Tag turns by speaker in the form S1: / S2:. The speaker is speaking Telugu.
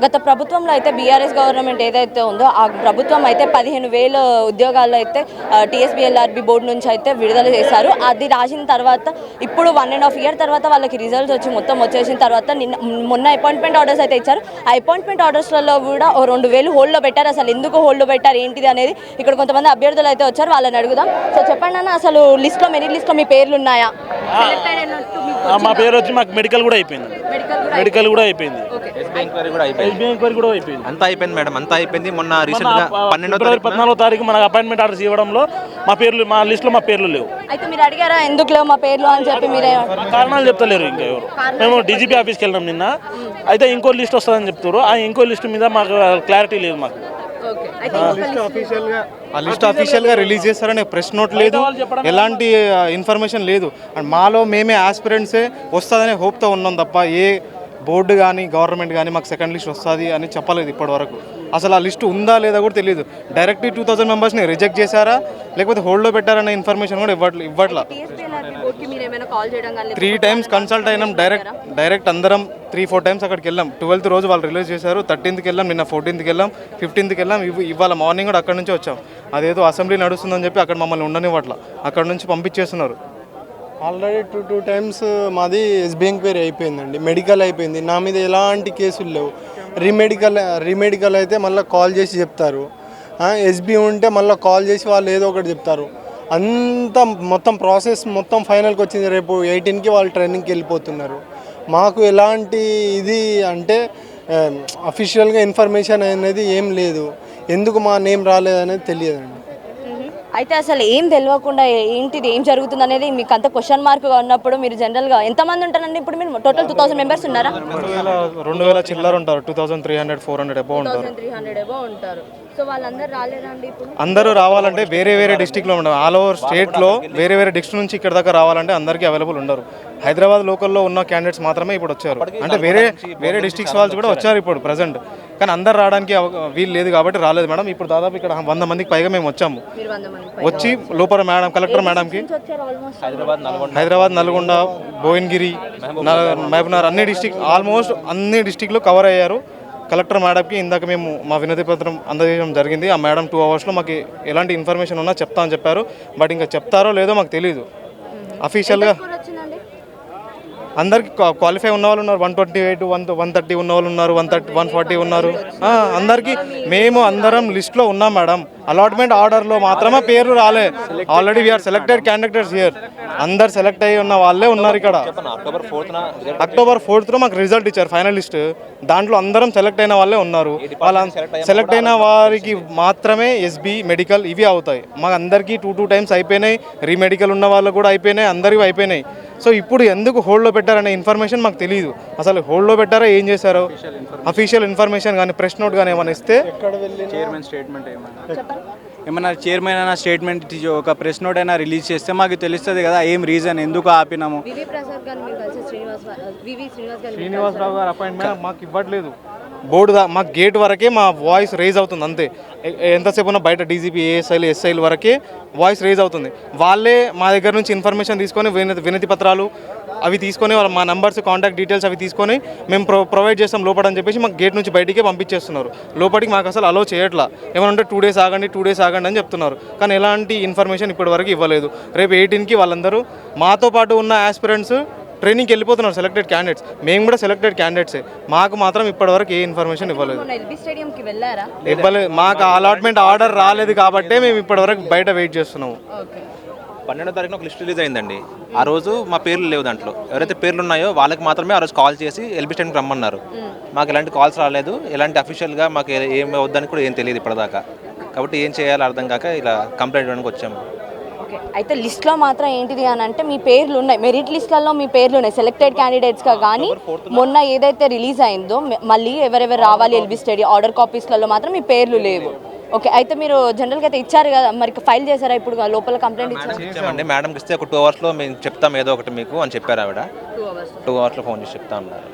S1: గత ప్రభుత్వంలో అయితే బీఆర్ఎస్ గవర్నమెంట్ ఏదైతే ఉందో ఆ ప్రభుత్వం అయితే 15,000 ఉద్యోగాల్లో అయితే టీఎస్బీఎల్ఆర్బీ బోర్డు నుంచి అయితే విడుదల చేశారు. అది రాసిన తర్వాత ఇప్పుడు 1.5 year తర్వాత వాళ్ళకి రిజల్ట్స్ వచ్చి మొత్తం వచ్చేసిన తర్వాత మొన్న అపాయింట్మెంట్ ఆర్డర్స్ అయితే ఇచ్చారు. ఆ అపాయింట్మెంట్ ఆర్డర్స్లలో కూడా 2,000 హోల్డ్లో పెట్టారు. అసలు ఎందుకు హోల్డ్లో పెట్టారు ఏంటిది అనేది ఇక్కడ కొంతమంది అభ్యర్థులు అయితే వచ్చారు, వాళ్ళని అడుగుదాం. సో చెప్పండి అన్న, అసలు లిస్ట్లో మెరిట్ లిస్ట్లో మీ పేర్లు ఉన్నాయా?
S2: మా పేరు వచ్చి మాకు మెడికల్ కూడా అయిపోయింది.
S3: అంతా అయిపోయింది మేడం, అంతా అయిపోయింది. మొన్న రీసెంట్ గా
S2: ఫిబ్రవరి 14వ తారీఖు మనకు అపాయింట్మెంట్ ఆర్డర్స్ ఇవ్వడంలో మా లిస్ట్ లో మా పేర్లు లేవు.
S1: అయితే మీరు అడిగారా ఎందుకు లేవు మా పేర్లు అని చెప్పి? మీరే
S2: కారణాలు చెప్తలేరు ఇంకా ఎవరు. మేము డీజీపీ ఆఫీస్కి వెళ్ళినాం నిన్న, అయితే ఇంకో లిస్ట్ వస్తుందని చెప్తారు. ఆ ఇంకో లిస్ట్ మీద మాకు క్లారిటీ లేదు. మాకు
S4: ఆ లిస్ట్ అఫీషియల్గా రిలీజ్ చేస్తారనే ప్రెస్ నోట్ లేదు, ఎలాంటి ఇన్ఫర్మేషన్ లేదు. అండ్ మాలో మేమే ఆస్పిరెంట్సే వస్తుందనే హోప్తో ఉన్నాం తప్ప ఏ బోర్డు కానీ గవర్నమెంట్ కానీ మాకు సెకండ్ లిస్ట్ వస్తుంది అని చెప్పలేదు ఇప్పటివరకు. అసలు ఆ లిస్ట్ ఉందా లేదా కూడా తెలియదు. డైరెక్ట్లీ 2,000 మెంబర్స్ని రిజెక్ట్ చేశారా లేకపోతే హోల్డ్లో పెట్టారనే ఇన్ఫర్మేషన్ కూడా ఇవ్వట్లా. 3 times కన్సల్ట్ అయినాం. డైరెక్ట్ అందరం 3-4 times అక్కడికి వెళ్ళాం. 12th రోజు వాళ్ళు రిలీజ్ చేశారు, 13th వెళ్ళాం, నిన్న 14th వెళ్ళాం, 15th వెళ్ళాం, ఇవాళ మార్నింగ్ కూడా అక్కడ నుంచి వచ్చాం. అదేదో అసెంబ్లీ నడుస్తుందని చెప్పి అక్కడ మమ్మల్ని ఉండనివ్వట్ల, అక్కడ నుంచి పంపించేస్తున్నారు.
S5: ఆల్రెడీ 2 times మాది ఎస్బీ ఎంక్వైరీ అయిపోయిందండి, మెడికల్ అయిపోయింది, నా మీద ఎలాంటి కేసులు లేవు. రీమెడికల్ అయితే మళ్ళీ కాల్ చేసి చెప్తారు, ఎస్బీ ఉంటే మళ్ళీ కాల్ చేసి వాళ్ళు ఏదో ఒకటి చెప్తారు. అంతా మొత్తం ప్రాసెస్ మొత్తం ఫైనల్కి వచ్చింది. రేపు 18కి వాళ్ళు ట్రైనింగ్కి వెళ్ళిపోతున్నారు. మాకు ఎలాంటి ఇది అంటే అఫీషియల్గా ఇన్ఫర్మేషన్ అనేది ఏం లేదు. ఎందుకు మా నేమ్ రాలేదనేది తెలియదండి.
S1: అయితే అసలు ఏం తెలియకుండా ఏంటిది ఏం జరుగుతుంది అనేది మీకు అంత క్వశ్చన్ మార్క్గా ఉన్నప్పుడు మీరు జనరల్గా ఎంతమంది ఉంటారండి? ఇప్పుడు మీరు టోటల్ 2,000 మెంబర్స్ ఉన్నారా?
S4: 2,000 చిల్లర ఉంటారు, 2,300-400 అబౌవ్ ఉంటారు.
S1: 2,300 అబౌవ్ ఉంటారు. సో వాళ్ళందరూ రాలేదండి? ఇప్పుడు
S4: అందరూ రావాలంటే వేరే డిస్టిక్లో ఉండరు. ఆల్ ఓవర్ స్టేట్లో వేరే డిస్ట్రిక్ట్ నుంచి ఇక్కడ దాకా రావాలంటే అందరికీ అవైలబుల్ ఉండరు. హైదరాబాద్ లోకల్లో ఉన్న క్యాండిడేట్స్ మాత్రమే ఇప్పుడు వచ్చారు. అంటే వేరే డిస్ట్రిక్ట్స్ వాళ్ళు కూడా వచ్చారు ఇప్పుడు ప్రజెంట్, కానీ అందరు రావడానికి వీలు లేదు కాబట్టి రాలేదు మేడం. ఇప్పుడు దాదాపు ఇక్కడ 100 మందికి పైగా మేము వచ్చాము. వచ్చి లోపల మేడం కలెక్టర్ మేడంకి హైదరాబాద్, నల్గొండ, భువనగిరి, మహబూబ్నగర్ ఆల్మోస్ట్ అన్ని డిస్టిక్లు కవర్ అయ్యారు. కలెక్టర్ మేడంకి ఇందాక మేము మా వినతి పత్రం అందజేయడం జరిగింది. ఆ మేడం 2 hours మాకు ఎలాంటి ఇన్ఫర్మేషన్ ఉన్నా చెప్తా అని చెప్పారు. బట్ ఇంకా చెప్తారో లేదో మాకు తెలియదు. అఫీషియల్గా అందరికి క్వాలిఫై ఉన్న వాళ్ళు ఉన్నారు, 128, 130 ఉన్న వాళ్ళు ఉన్నారు, 130, 140 ఉన్నారు. అందరికీ మేము అందరం లిస్ట్లో ఉన్నాం మేడం. అలాట్మెంట్ ఆర్డర్లో మాత్రమే పేరు రాలే. Already we are selected candidates here. అందరు సెలెక్ట్ అయ్యి ఉన్న వాళ్ళే ఉన్నారు ఇక్కడ. అక్టోబర్ 4th మాకు రిజల్ట్ ఇచ్చారు, ఫైనల్ లిస్ట్. దాంట్లో అందరం సెలెక్ట్ అయిన వాళ్ళే ఉన్నారు. వాళ్ళ సెలెక్ట్ అయిన వారికి మాత్రమే ఎస్బీ మెడికల్ ఇవి అవుతాయి. మాకు అందరికీ 2 times అయిపోయినాయి. రీమెడికల్ ఉన్న వాళ్ళు కూడా అయిపోయినాయి, అందరివి అయిపోయినాయి. సో ఇప్పుడు ఎందుకు హోల్డ్లో పెట్టారనే ఇన్ఫర్మేషన్ మాకు తెలియదు. అసలు హోల్డ్లో పెట్టారో ఏం చేశారో అఫీషియల్ ఇన్ఫర్మేషన్ కానీ ప్రెస్ నోట్ కానీ ఏమైనా ఇస్తే,
S6: చైర్మన్ స్టేట్మెంట్ ఏమన్నా చైర్మన్ అయినా స్టేట్మెంట్ ఒక ప్రెస్ నోట్ అయినా రిలీజ్ చేస్తే మాకు తెలుస్తుంది కదా ఏం రీజన్ ఎందుకు ఆపినాము.
S4: శ్రీనివాసరావు గారు అపాయింట్మెంట్ మాకు ఇవ్వట్లేదు. బోర్డు మాకు గేట్ వరకే మా వాయిస్ రేజ్ అవుతుంది అంతే. ఎంతసేపు ఉన్న బయట డీజీపీ, ఏఎస్ఐలు, ఎస్ఐలు వరకే వాయిస్ రేజ్ అవుతుంది. వాళ్ళే మా దగ్గర నుంచి ఇన్ఫర్మేషన్ తీసుకొని వినతి పత్రాలు అవి తీసుకొని మా నంబర్స్, కాంటాక్ట్ డీటెయిల్స్ అవి తీసుకొని మేము ప్రొవైడ్ చేస్తాం లోపల అని చెప్పేసి మాకు గేట్ నుంచి బయటికే పంపించేస్తున్నారు. లోపలికి మాకు అసలు అలో చేయట్లా. ఏమన్నా 2 days ఆగండి అని చెప్తున్నారు. కానీ ఎలాంటి ఇన్ఫర్మేషన్ ఇప్పటివరకు ఇవ్వలేదు. రేపు 18కి వాళ్ళందరూ మాతో పాటు ఉన్న ఆస్పిరెంట్స్ ట్రైనింగ్కి వెళ్ళిపోతున్నారు, సెలెక్టెడ్ క్యాండిడేట్స్. మేము కూడా సెలెక్టెడ్ క్యాండిడేట్సే. మాకు మాత్రం ఇప్పటివరకు ఏ ఇన్ఫర్మేషన్ ఇవ్వలేదు. మాకు అలాట్మెంట్ ఆర్డర్ రాలేదు కాబట్టే మేము ఇప్పటివరకు బయట వెయిట్ చేస్తున్నాము.
S3: 12వ తారీఖున ఒక లిస్ట్ రిలీజ్ అయిందండి. ఆ రోజు మా పేర్లు లేవు దాంట్లో. ఎవరైతే పేర్లు ఉన్నాయో వాళ్ళకి మాత్రమే ఆ రోజు కాల్ చేసి ఎల్బీ స్టేషన్కి రమ్మన్నారు. మాకు ఎలాంటి కాల్స్ రాలేదు, ఎలాంటి అఫీషియల్గా మాకు ఏం అవుద్దని కూడా ఏం తెలియదు ఇప్పటిదాకా. కాబట్టి ఏం చేయాలో అర్థం కాక ఇలా కంప్లైంట్ ఇవ్వడానికి వచ్చాము.
S1: అయితే లిస్ట్లో మాత్రం ఏంటిది అని అంటే మీ పేర్లు ఉన్నాయి, మెరిట్ లిస్ట్లలో మీ పేర్లు ఉన్నాయి సెలెక్టెడ్ క్యాండిడేట్స్గా. కానీ మొన్న ఏదైతే రిలీజ్ అయిందో మళ్ళీ ఎవరెవరు రావాలి ఎల్బీ స్టేడియం ఆర్డర్ కాపీస్లలో మాత్రం మీ పేర్లు లేవు. ఓకే, అయితే మీరు జనరల్గా అయితే ఇచ్చారు కదా, మరి ఫైల్ చేశారా? ఇప్పుడు లోపల కంప్లైంట్
S3: ఇచ్చామండి. మేడంకి ఇస్తే ఒక 2 hours మేము చెప్తాం ఏదో ఒకటి మీకు అని చెప్పారు ఆవిడ. 2 hours ఫోన్ చేసి చెప్తా ఉన్నారు.